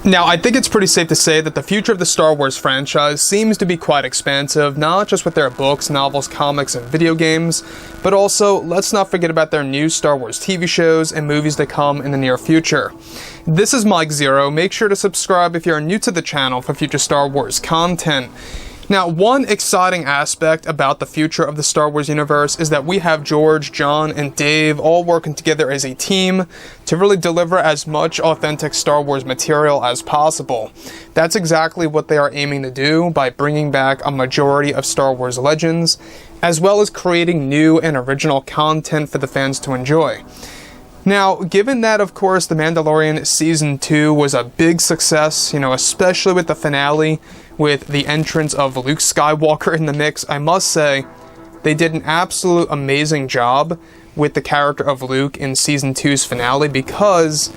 Now, I think it's pretty safe to say that the future of the Star Wars franchise seems to be quite expansive, not just with their books, novels, comics, and video games, but also, let's not forget about their new Star Wars TV shows and movies that come in the near future. This is Mike Zero. Make sure to subscribe if you're new to the channel for future Star Wars content. Now, one exciting aspect about the future of the Star Wars universe is that we have George, Jon, and Dave all working together as a team to really deliver as much authentic Star Wars material as possible. That's exactly what they are aiming to do by bringing back a majority of Star Wars legends, as well as creating new and original content for the fans to enjoy. Now, given that, of course, The Mandalorian Season 2 was a big success, especially with the finale, with the entrance of Luke Skywalker in the mix, I must say, they did an absolute amazing job with the character of Luke in Season 2's finale, because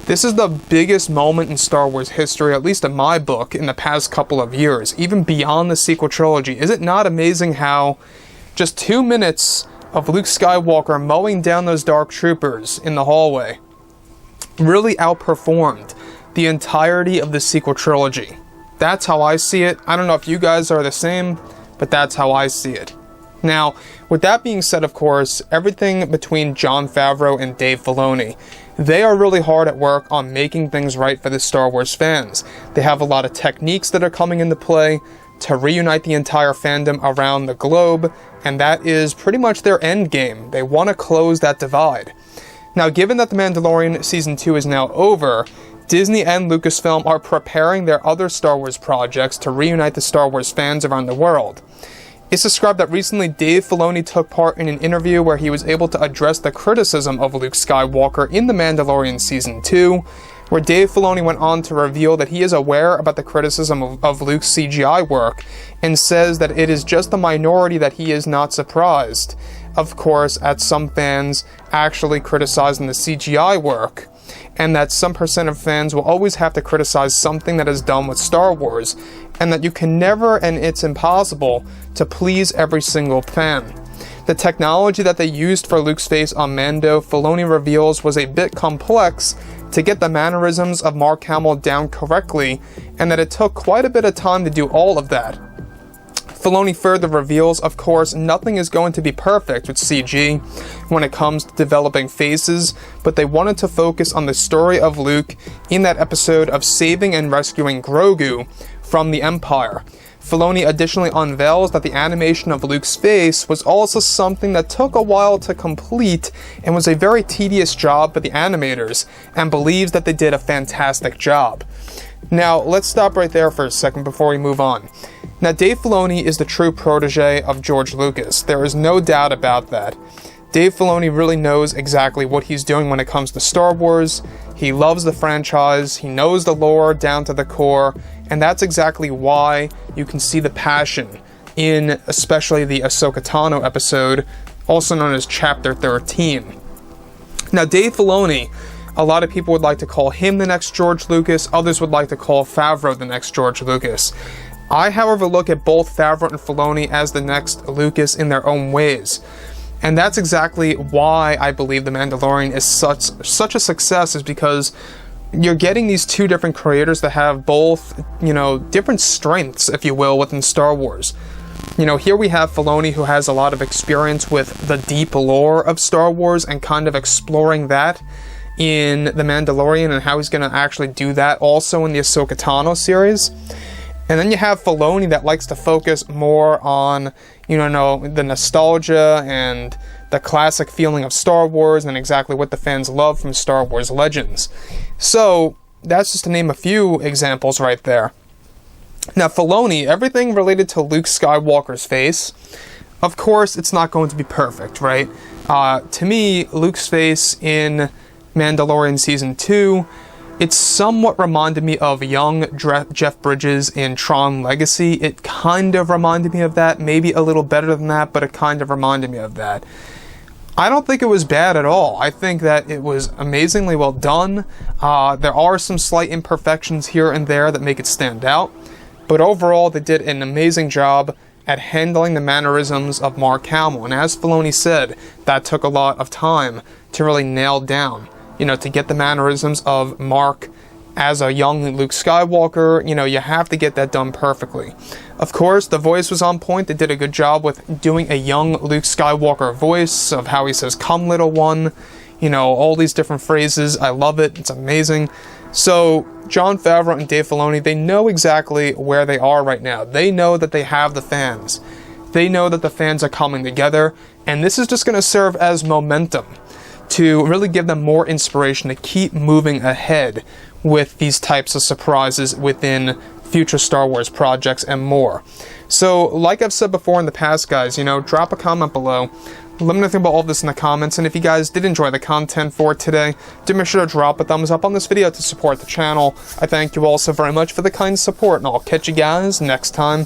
this is the biggest moment in Star Wars history, at least in my book, in the past couple of years, even beyond the sequel trilogy. Is it not amazing how just 2 minutes of Luke Skywalker mowing down those dark troopers in the hallway really outperformed the entirety of the sequel trilogy? That's how I see it. I don't know if you guys are the same, but that's how I see it. Now, with that being said, of course, everything between Jon Favreau and Dave Filoni, they are really hard at work on making things right for the Star Wars fans. They have a lot of techniques that are coming into play to reunite the entire fandom around the globe, and that is pretty much their end game. They want to close that divide. Now, given that The Mandalorian Season 2 is now over, Disney and Lucasfilm are preparing their other Star Wars projects to reunite the Star Wars fans around the world. It's described that recently Dave Filoni took part in an interview where he was able to address the criticism of Luke Skywalker in The Mandalorian Season 2, where Dave Filoni went on to reveal that he is aware about the criticism of Luke's CGI work, and says that it is just the minority that he is not surprised, of course, at some fans actually criticizing the CGI work, and that some percent of fans will always have to criticize something that is done with Star Wars, and that you can never, and it's impossible, to please every single fan. The technology that they used for Luke's face on Mando, Filoni reveals, was a bit complex to get the mannerisms of Mark Hamill down correctly, and that it took quite a bit of time to do all of that. Filoni further reveals, of course, nothing is going to be perfect with CG when it comes to developing faces, but they wanted to focus on the story of Luke in that episode of saving and rescuing Grogu from the Empire. Filoni additionally unveils that the animation of Luke's face was also something that took a while to complete and was a very tedious job for the animators, and believes that they did a fantastic job. Now, let's stop right there for a second before we move on. Now, Dave Filoni is the true protege of George Lucas. There is no doubt about that. Dave Filoni really knows exactly what he's doing when it comes to Star Wars. He loves the franchise, he knows the lore down to the core, and that's exactly why you can see the passion in especially the Ahsoka Tano episode, also known as Chapter 13. Now, Dave Filoni, a lot of people would like to call him the next George Lucas, others would like to call Favreau the next George Lucas. I, however, look at both Favreau and Filoni as the next Lucas in their own ways. And that's exactly why I believe The Mandalorian is such a success, is because you're getting these two different creators that have both, different strengths, if you will, within Star Wars. Here we have Filoni, who has a lot of experience with the deep lore of Star Wars and kind of exploring that in The Mandalorian, and how he's going to actually do that also in the Ahsoka Tano series. And then you have Filoni that likes to focus more on, the nostalgia and the classic feeling of Star Wars and exactly what the fans love from Star Wars Legends. So, that's just to name a few examples right there. Now, Filoni, everything related to Luke Skywalker's face, of course, it's not going to be perfect, right? To me, Luke's face in Mandalorian Season 2, it somewhat reminded me of young Jeff Bridges in Tron Legacy. It kind of reminded me of that, maybe a little better than that, but it kind of reminded me of that. I don't think it was bad at all. I think that it was amazingly well done. There are some slight imperfections here and there that make it stand out, but overall they did an amazing job at handling the mannerisms of Mark Hamill, and as Filoni said, that took a lot of time to really nail down. To get the mannerisms of Mark as a young Luke Skywalker. You know, you have to get that done perfectly. Of course, the voice was on point. They did a good job with doing a young Luke Skywalker voice of how he says, "Come, little one." You know, all these different phrases. I love it. It's amazing. So, Jon Favreai and Dave Filoni, they know exactly where they are right now. They know that they have the fans. They know that the fans are coming together, and this is just going to serve as momentum to really give them more inspiration to keep moving ahead with these types of surprises within future Star Wars projects and more. So, like I've said before in the past, guys, you know, drop a comment below. Let me know about all of this in the comments, and if you guys did enjoy the content for today, do make sure to drop a thumbs up on this video to support the channel. I thank you all so very much for the kind support, and I'll catch you guys next time.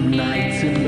Night to